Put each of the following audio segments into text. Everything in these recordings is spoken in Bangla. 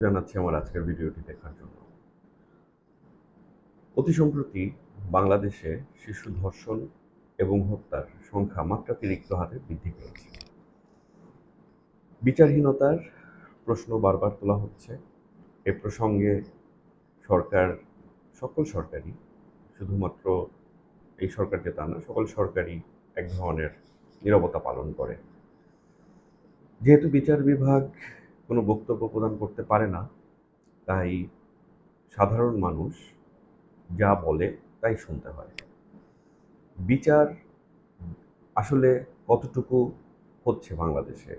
জানাচ্ছি আমার আজকের ভিডিওটি দেখার জন্য। অতি সম্প্রতি বাংলাদেশে শিশু ধর্ষণ এবং হত্যার সংখ্যা মাত্রাতিরিক্ত হারে বৃদ্ধি পেয়েছে। বিচারহীনতার প্রশ্ন বারবার তোলা হচ্ছে। এ প্রসঙ্গে সরকার, সকল সরকারই, শুধুমাত্র এই সরকারকে তা না, সকল সরকারই এক ধরনের নীরবতা পালন করে। যেহেতু বিচার বিভাগ কোনো বক্তব্য প্রদান করতে পারে না, তাই সাধারণ মানুষ যা বলে তাই শুনতে হয়। বিচার আসলে কতটুকু হচ্ছে বাংলাদেশে?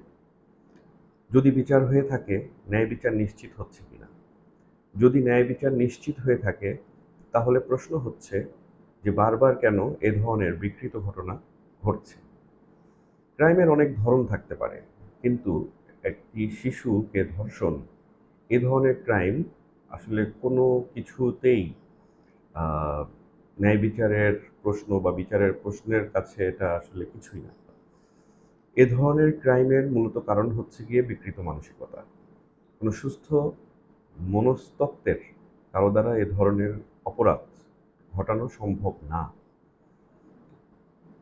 যদি বিচার হয়ে থাকে, ন্যায় বিচার নিশ্চিত হচ্ছে কিনা? যদি ন্যায় বিচার নিশ্চিত হয়ে থাকে, তাহলে প্রশ্ন হচ্ছে যে বারবার কেন এ ধরনের বিকৃত ঘটনা ঘটছে? ক্রাইমের অনেক ধরন থাকতে পারে, কিন্তু একটি শিশুকে ধর্ষণ, এ ধরনের ক্রাইম আসলে কোনো কিছুতেই ন্যায় বিচারের প্রশ্ন বা বিচারের প্রশ্নের কাছে এটা আসলে কিছুই না। এ ধরনের ক্রাইমের মূলত কারণ হচ্ছে গিয়ে বিকৃত মানসিকতা। কোনো সুস্থ মনস্তত্ত্বের কারো দ্বারা এ ধরনের অপরাধ ঘটানো সম্ভব না।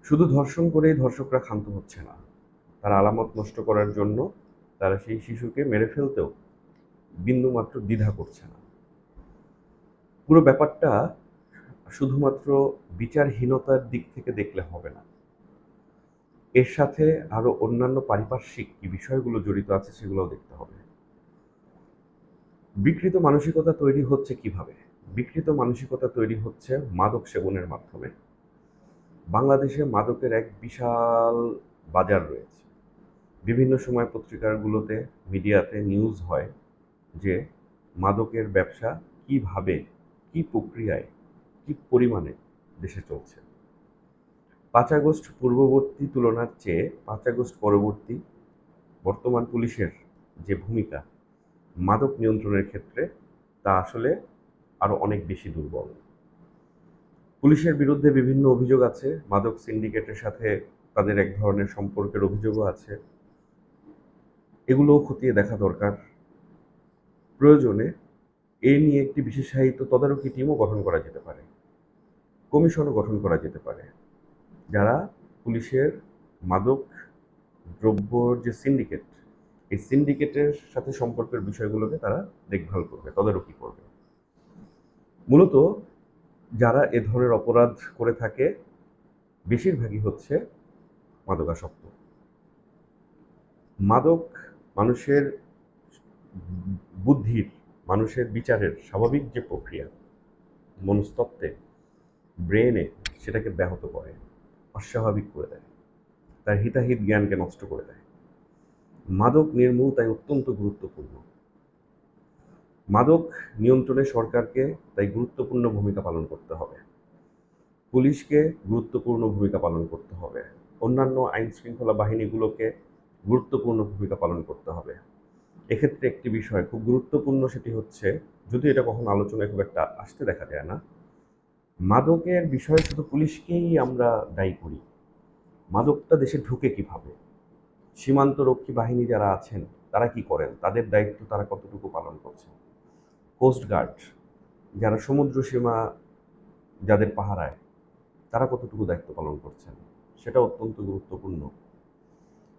শুধু ধর্ষণ করেই ধর্ষকরা ক্ষান্ত হচ্ছে না, তার আলামত নষ্ট করার জন্য তারা সেই শিশুকে মেরে ফেলতেও বিন্দুমাত্র দ্বিধা করছে না। পুরো ব্যাপারটা শুধুমাত্র বিচারহীনতার দিক থেকে দেখলে হবে না, এর সাথে আরো অন্যান্য পারিপার্শ্বিক কি বিষয়গুলো জড়িত আছে সেগুলোও দেখতে হবে। বিকৃত মানসিকতা তৈরি হচ্ছে কিভাবে? বিকৃত মানসিকতা তৈরি হচ্ছে মাদক সেবনের মাধ্যমে। বাংলাদেশে মাদকের এক বিশাল বাজার রয়েছে। বিভিন্ন সময় পত্রিকাগুলোতে, মিডিয়াতে নিউজ হয় যে মাদকের ব্যবসা কিভাবে, কি প্রক্রিয়ায়, কি পরিমাণে দেশে চলছে। 5 আগস্ট পূর্ববর্তী তুলনার চেয়ে 5 আগস্ট পরবর্তী বর্তমান পুলিশের যে ভূমিকা মাদক নিয়ন্ত্রণের ক্ষেত্রে, তা আসলে আরো অনেক বেশি দুর্বল। পুলিশের বিরুদ্ধে বিভিন্ন অভিযোগ আছে, মাদক সিন্ডিকেটের সাথে তাদের এক ধরনের সম্পর্কের অভিযোগও আছে। এগুলোও খতিয়ে দেখা দরকার। প্রয়োজনে এ নিয়ে একটি বিশেষায়িত তদারকি টিমও গঠন করা যেতে পারে, কমিশনও গঠন করা যেতে পারে, যারা পুলিশের মাদক দ্রব্যর যে সিন্ডিকেট, এই সিন্ডিকেটের সাথে সম্পর্কের বিষয়গুলোকে তারা দেখভাল করবে, তদারকি করবে। মূলত যারা এ ধরনের অপরাধ করে থাকে বেশিরভাগই হচ্ছে মাদকাসক্ত। মাদক মানুষের বুদ্ধির, মানুষের বিচারের স্বাভাবিক যে প্রক্রিয়া, মনস্তত্ত্বে, ব্রেনে, সেটাকে ব্যাহত করে, অস্বাভাবিক করে দেয়, তার হিতাহিত জ্ঞানকে নষ্ট করে দেয়। মাদক নির্মূল তাই অত্যন্ত গুরুত্বপূর্ণ। মাদক নিয়ন্ত্রণে সরকারকে তাই গুরুত্বপূর্ণ ভূমিকা পালন করতে হবে, পুলিশকে গুরুত্বপূর্ণ ভূমিকা পালন করতে হবে, অন্যান্য আইন শৃঙ্খলা বাহিনীগুলোকে গুরুত্বপূর্ণ ভূমিকা পালন করতে হবে। এক্ষেত্রে একটি বিষয় খুব গুরুত্বপূর্ণ, সেটি হচ্ছে, যদি এটা কখনো আলোচনায় খুব একটা আসতে দেখা যায় না, মাদকের বিষয়ে শুধু পুলিশকেই আমরা দায়ী করি। মাদকটা দেশে ঢুকে কিভাবে? সীমান্তরক্ষী বাহিনী যারা আছেন তারা কি করেন? তাদের দায়িত্ব তারা কতটুকু পালন করছেন? কোস্টগার্ড যারা সমুদ্র সীমা, যাদের পাহারায়, তারা কতটুকু দায়িত্ব পালন করছেন? সেটা অত্যন্ত গুরুত্বপূর্ণ।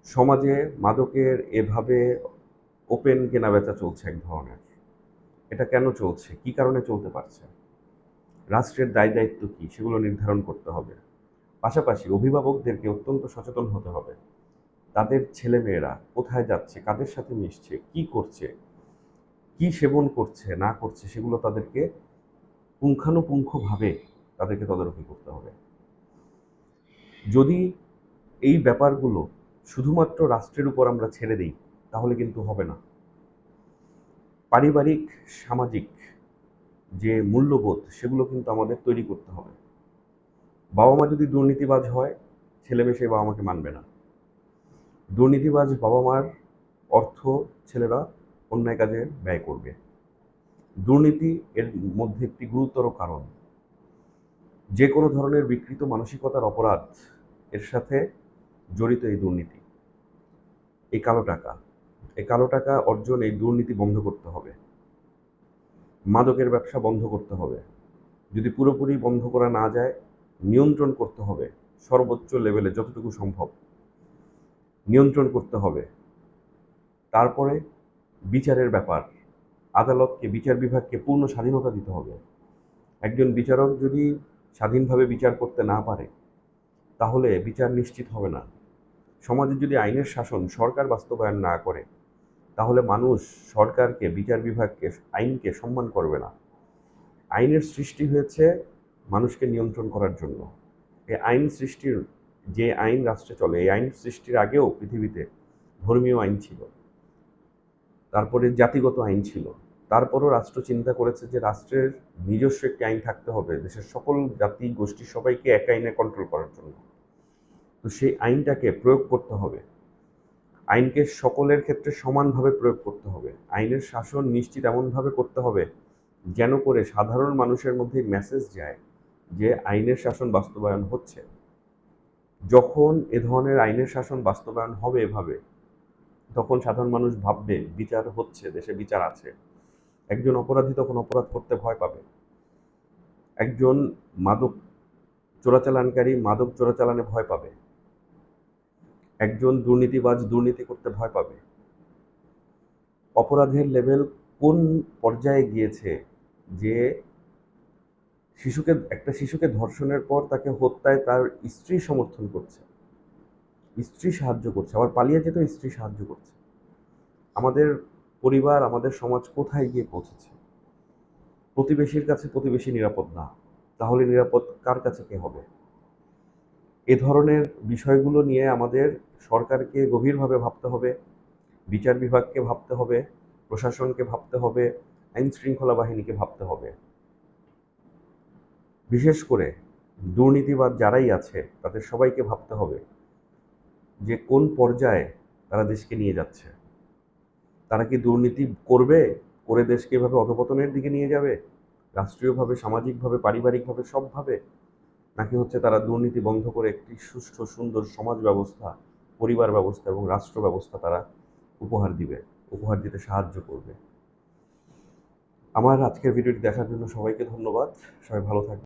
সমাজে মাদকের এভাবে ওপেন কেনাবেচা চলছে এক ধরনের, এটা কেন চলছে? কি কারণে চলতে পারছে? রাষ্ট্রের দায় দায়িত্ব কী সেগুলো নির্ধারণ করতে হবে। পাশাপাশি অভিভাবকদেরকে অত্যন্ত সচেতন হতে হবে। তাদের ছেলেমেয়েরা কোথায় যাচ্ছে, কাদের সাথে মিশছে, কি করছে, কি সেবন করছে না করছে, সেগুলো তাদেরকে পুঙ্খানুপুঙ্খভাবে তাদেরকে তদারকি করতে হবে। যদি এই ব্যাপারগুলো শুধুমাত্র রাষ্ট্রের উপর আমরা ছেড়ে দিই, তাহলে কিন্তু হবে না। পারিবারিক, সামাজিক যে মূল্যবোধ, সেগুলো কিন্তু আমাদের তৈরি করতে হবে। বাবা মা যদি দুর্নীতিবাজ হয়, ছেলেমেয়ে সেই বাবা মাকে মানবে না। দুর্নীতিবাজ বাবা মার অর্থ ছেলেরা অন্যায় কাজে ব্যয় করবে। দুর্নীতি এর মধ্যে একটি গুরুতর কারণ। যে কোনো ধরনের বিকৃত মানসিকতার অপরাধ, এর সাথে জড়িত এই দুর্নীতি, এই কালো টাকা। এই কালো টাকা অর্জন, এই দুর্নীতি বন্ধ করতে হবে। মাদকের ব্যবসা বন্ধ করতে হবে। যদি পুরোপুরি বন্ধ করা না যায়, নিয়ন্ত্রণ করতে হবে, সর্বোচ্চ লেভেলে যতটুকু সম্ভব নিয়ন্ত্রণ করতে হবে। তারপরে বিচারের ব্যাপার, আদালতকে, বিচার বিভাগকে পূর্ণ স্বাধীনতা দিতে হবে। একজন বিচারক যদি স্বাধীনভাবে বিচার করতে না পারে, তাহলে বিচার নিশ্চিত হবে না। সমাজে যদি আইনের শাসন সরকার বাস্তবায়ন না করে, তাহলে মানুষ সরকারকে, বিচার বিভাগকে, আইনকে সম্মান করবে না। আইনের সৃষ্টি হয়েছে মানুষকে নিয়ন্ত্রণ করার জন্য। এই আইন সৃষ্টির, যে আইন রাষ্ট্রে চলে, এই আইন সৃষ্টির আগেও পৃথিবীতে ধর্মীয় আইন ছিল, তারপরে জাতিগত আইন ছিল। তারপরও রাষ্ট্র চিন্তা করেছে যে রাষ্ট্রের নিজস্ব একটি আইন থাকতে হবে দেশের সকল জাতি গোষ্ঠী সবাইকে এক আইনে কন্ট্রোল করার জন্য। তো সেই আইনটাকে প্রয়োগ করতে হবে, আইনকে সকলের ক্ষেত্রে সমানভাবে প্রয়োগ করতে হবে। আইনের শাসন নিশ্চিত এমনভাবে করতে হবে যেন করে সাধারণ মানুষের মধ্যে মেসেজ যায় যে আইনের শাসন বাস্তবায়ন হচ্ছে। যখন এ ধরনের আইনের শাসন বাস্তবায়ন হবে এভাবে, তখন সাধারণ মানুষ ভাববে বিচার হচ্ছে, দেশে বিচার আছে। একজন অপরাধী তখন অপরাধ করতে ভয় পাবে। একজন মাদক চোরাচালানকারী মাদক চোরাচালানে ভয় পাবে। একজন দুর্নীতিবাজ দুর্নীতি করতে ভয় পাবে। অপরাধের লেভেল কোন পর্যায়ে গিয়েছে যে একটা শিশুকে ধর্ষণের পর তাকে হত্যায় তার স্ত্রী সমর্থন করছে, স্ত্রী সাহায্য করছে, আবার পালিয়ে যেতেও স্ত্রী সাহায্য করছে। আমাদের পরিবার, আমাদের সমাজ কোথায় গিয়ে পৌঁছেছে? প্রতিবেশীর কাছে প্রতিবেশী নিরাপদ না, তাহলে নিরাপদ কার কাছে কে হবে? এ ধরনের বিষয়গুলো নিয়ে আমাদের সরকারকে গভীরভাবে ভাবতে হবে, বিচার বিভাগকে ভাবতে হবে, প্রশাসনকে ভাবতে হবে, আইন শৃঙ্খলা বাহিনীকে ভাবতে হবে। বিশেষ করে দুর্নীতিবাদ যারাই আছে তাদের সবাইকে ভাবতে হবে যে কোন পর্যায়ে তারা দেশকে নিয়ে যাচ্ছে। তারা কি দুর্নীতি করবে, করে দেশকে এভাবে অধপতনের দিকে নিয়ে যাবে, রাষ্ট্রীয়ভাবে, সামাজিকভাবে, পারিবারিকভাবে, সবভাবে? নাকি হচ্ছে তারা দুর্নীতি বন্ধ করে একটি সুষ্ঠু সুন্দর সমাজ ব্যবস্থা, পরিবার ব্যবস্থা এবং রাষ্ট্র ব্যবস্থা তারা উপহার দিবে, উপহার দিতে সাহায্য করবে? আমার আজকের ভিডিওটি দেখার জন্য সবাইকে ধন্যবাদ। সবাই ভালো থাকবেন।